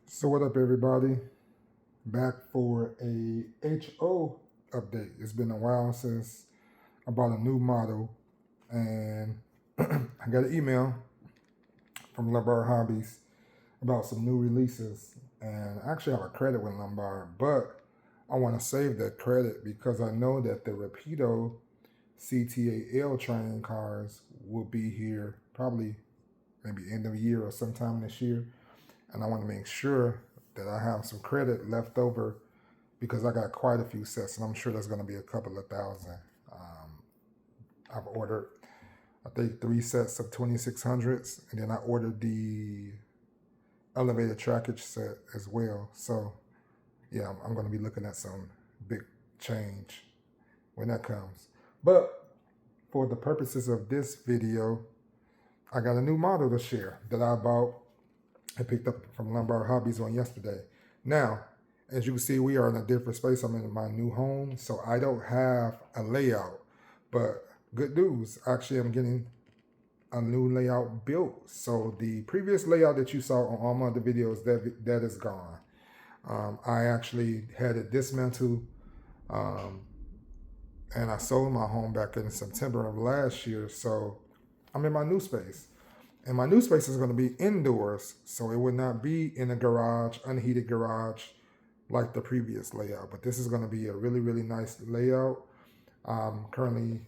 So what up, everybody? Back for a HO update. It's been a while since I bought a new model, and I got an email from Lombard Hobbies about some new releases. And I actually have a credit with Lombard, but I want to save that credit because I know that the Rapido CTA training cars will be here probably maybe end of the year or sometime this year. And I want to make sure that I have some credit left over because I got quite a few sets, and I'm sure there's going to be a couple of thousand. I've ordered, I think, 3 sets of 2600s, and then I ordered the elevated trackage set as well. So, yeah, I'm going to be looking at some big change when that comes. But for the purposes of this video, I got a new model to share that I bought and picked up from Lombard Hobbies on yesterday. Now, as you can see, we are in a different space. I'm in my new home, so I don't have a layout. But good news, actually, I'm getting a new layout built. So the previous layout that you saw on all my other videos, that is gone. I actually had it dismantled, and I sold my home back in September of last year. So I'm in my new space. And my new space is going to be indoors, so it would not be in a garage, unheated garage, like the previous layout. But this is going to be a really, really nice layout. Currently,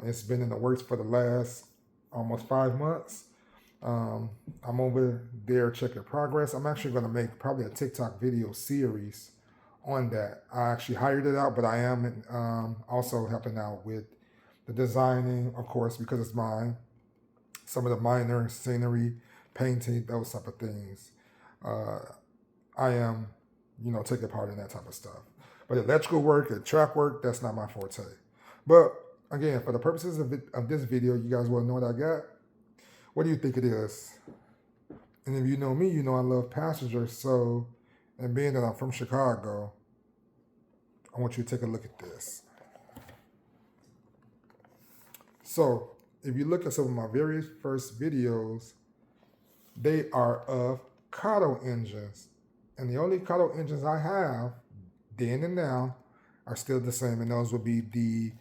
it's been in the works for the last almost 5 months. I'm over there checking progress. I'm actually going to make probably a TikTok video series on that. I actually hired it out, but I am also helping out with the designing, of course, because it's mine. Some of the minor scenery, painting, those type of things. I am, taking part in that type of stuff. But electrical work and track work, that's not my forte. But again, for the purposes of this video, you guys want to know what I got? What do you think it is? And if you know me, you know I love passengers. So, and being that I'm from Chicago, I want you to take a look at this. So, if you look at some of my very first videos, they are of Kato engines. And the only Kato engines I have, then and now, are still the same. And those would be the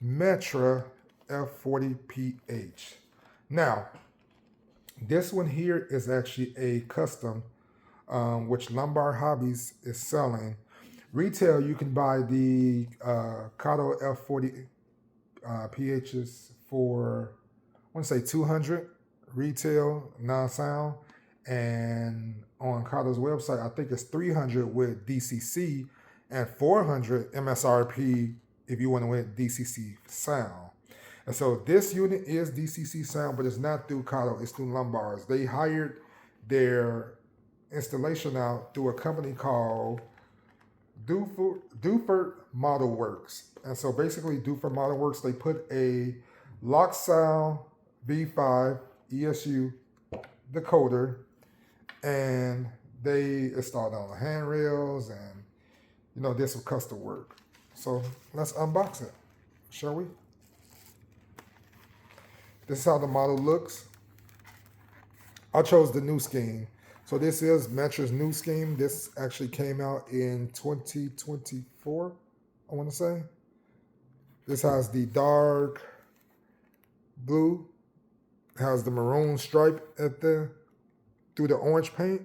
Metra F40PH. Now, this one here is actually a custom, which Lombard Hobbies is selling. Retail, you can buy the Kato F40 PHs for, I want to say 200 retail, non-sound. And on Kato's website, I think it's 300 with DCC and 400 MSRP if you want to win DCC sound. And so this unit is DCC sound, but it's not through Kato, it's through Lombard's. They hired their installation out through a company called Duford Model Works. And so basically Duford Model Works, they put a Lock Sound V5 ESU decoder, and they installed on the handrails and did some custom work. So let's unbox it, shall we? This is how the model looks. I chose the new scheme. So this is Metra's new scheme. This actually came out in 2024, I want to say. This has the dark blue, has the maroon stripe through the orange paint,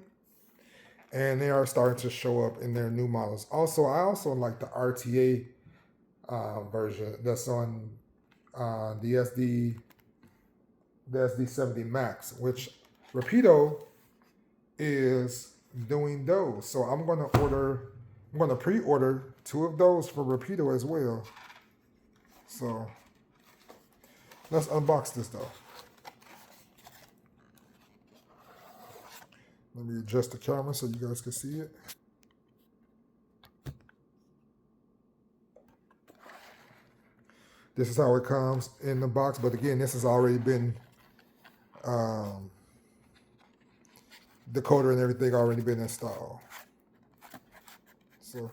and they are starting to show up in their new models. Also, I also like the RTA version that's on the SD70 Max, which Rapido is doing those. So I'm going to pre-order 2 of those for Rapido as well. So let's unbox this though. Let me adjust the camera so you guys can see it. This is how it comes in the box, but again, this has already been decoder and everything already been installed. So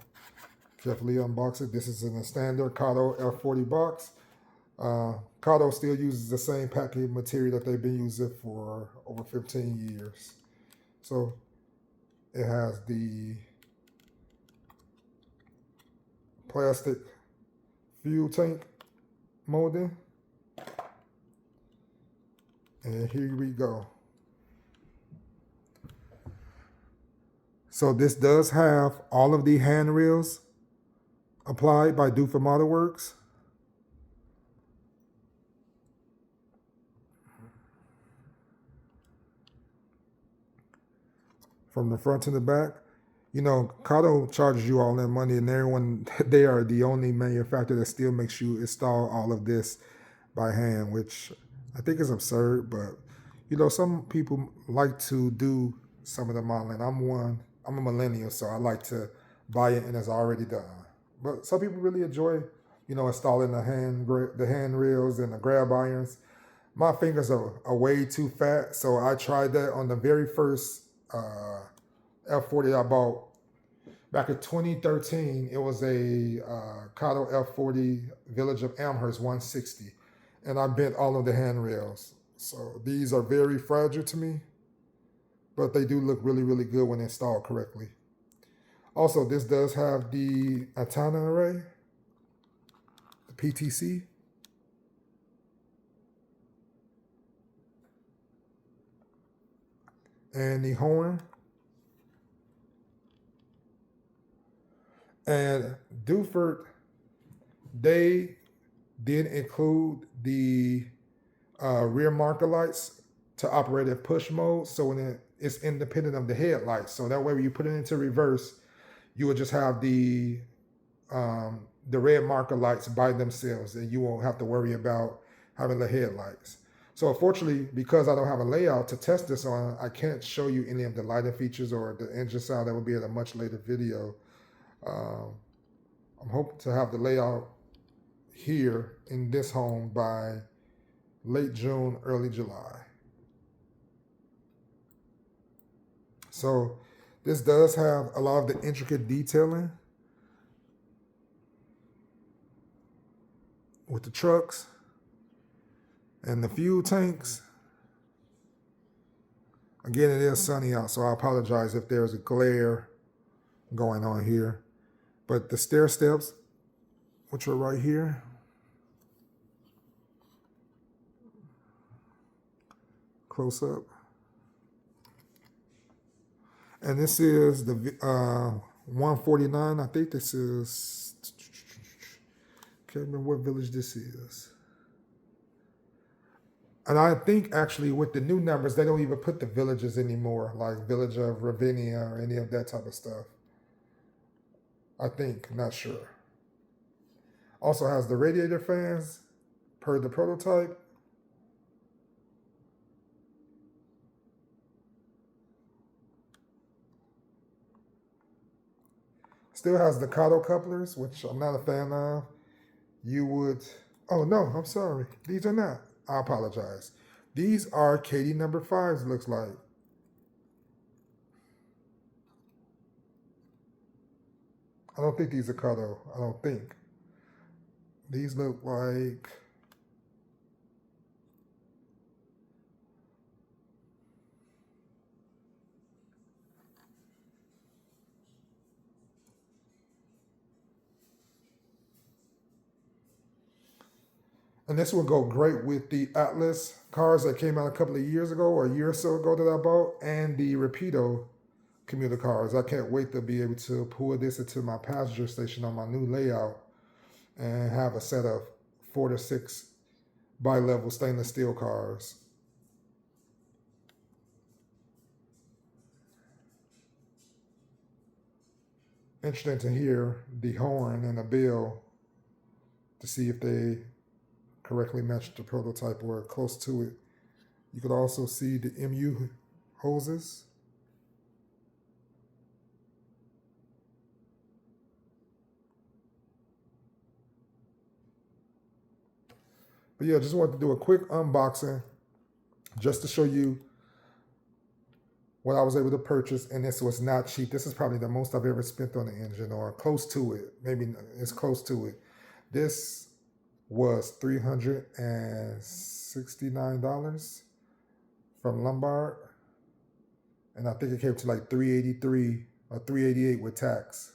carefully unbox it. This is in a standard Kato F40 box. Kato still uses the same packing material that they've been using for over 15 years. So It has the plastic fuel tank molding. And here we go. So this does have all of the handrails applied by Duford Model Works. From the front to the back. You know, Kato charges you all that money, and everyone, they are the only manufacturer that still makes you install all of this by hand, which I think is absurd. But, you know, some people like to do some of the modeling. I'm a millennial, so I like to buy it and it's already done. But some people really enjoy, you know, installing the handrails and the grab irons. My fingers are way too fat, so I tried that on the very first F40 I bought back in 2013. It was a Kato F40 Village of Amherst 160, and I bent all of the handrails. So these are very fragile to me, but they do look really, really good when installed correctly. Also, this does have the antenna array, the PTC. And the horn. And Duford, they did include the rear marker lights to operate in push mode, so when it's independent of the headlights. So that way, when you put it into reverse, you would just have the red marker lights by themselves, and you won't have to worry about having the headlights. So unfortunately, because I don't have a layout to test this on, I can't show you any of the lighting features or the engine sound. That will be in a much later video. I'm hoping to have the layout here in this home by late June, early July. So this does have a lot of the intricate detailing with the trucks and the fuel tanks. Again, it is sunny out, so I apologize if there's a glare going on here. But the stair steps, which are right here, close up. And this is the 149. I think this is, can't remember what village this is. And I think actually with the new numbers, they don't even put the villages anymore, like Village of Ravinia or any of that type of stuff. I think, not sure. Also has the radiator fans per the prototype. Still has the Kato couplers, which I'm not a fan of. You would, oh no, I'm sorry. These are not. I apologize. These are KD number 5s, looks like. I don't think these are Kato. I don't think. These look like, and this will go great with the Atlas cars that came out a couple of years ago or a year or so ago that I bought, and the Rapido commuter cars. I can't wait to be able to pull this into my passenger station on my new layout and have a set of 4 to 6 bi-level stainless steel cars. Interesting to hear the horn and the bell to see if they correctly match the prototype or close to it. You could also see the MU hoses. But yeah, just wanted to do a quick unboxing just to show you what I was able to purchase. And this was not cheap. This is probably the most I've ever spent on the engine, or close to it. Maybe it's close to it. This was $369 from Lombard. and I think it came to like $383 or $388 with tax.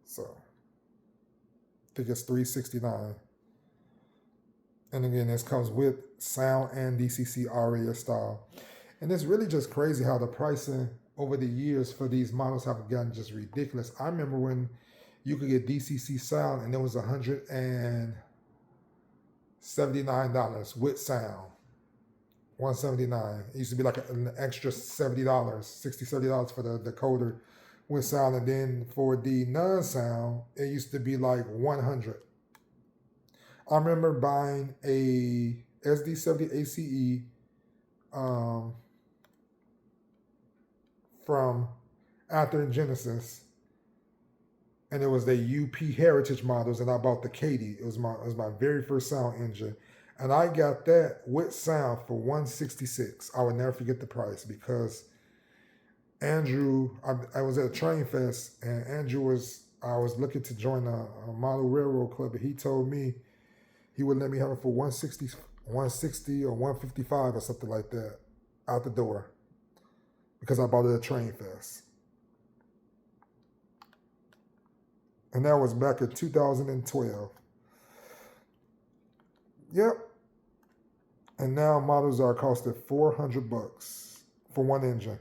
So I think it's $369. And again, this comes with sound and DCC aria style. And it's really just crazy how the pricing over the years for these models have gotten just ridiculous. I remember when you could get DCC sound and it was $179 with sound. $179. It used to be like an extra $70, $60-$70 for the decoder with sound. And then for the non-sound, it used to be like $100. I remember buying a SD70 ACE from After Genesis, and it was the UP Heritage models, and I bought the Katie. It was my very first sound engine, and I got that with sound for $166. I would never forget the price because Andrew, I was at a train fest, and I was looking to join a model railroad club, and he told me he would let me have it for $160 or $155 or something like that out the door because I bought it at a train fest. And that was back in 2012. Yep. And now models are costing $400 for one engine.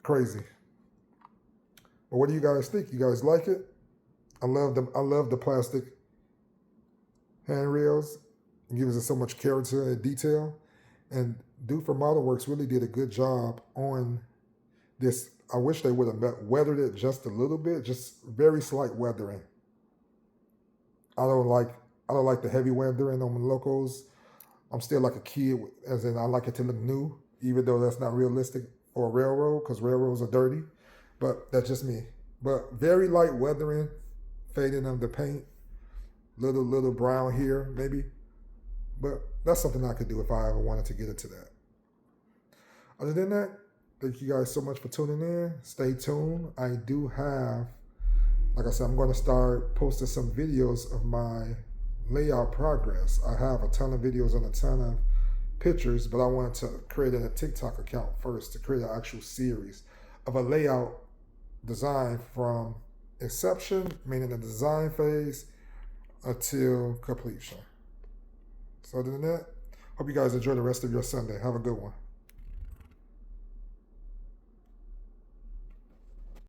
Crazy. But what do you guys think? You guys like it? I love the plastic handrails. It gives us so much character and detail. And Duford Model Works really did a good job on this. I wish they would have weathered it just a little bit, just very slight weathering. I don't like the heavy weathering on the locals. I'm still like a kid, as in I like it to look new, even though that's not realistic for a railroad, because railroads are dirty. But that's just me. But very light weathering, fading of the paint, little brown here maybe. But that's something I could do if I ever wanted to get into that. Other than that, thank you guys so much for tuning in. Stay tuned. I do have, like I said, I'm going to start posting some videos of my layout progress. I have a ton of videos and a ton of pictures, but I wanted to create a TikTok account first to create an actual series of a layout design from inception, meaning the design phase, until completion. So other than that, hope you guys enjoy the rest of your Sunday. Have a good one.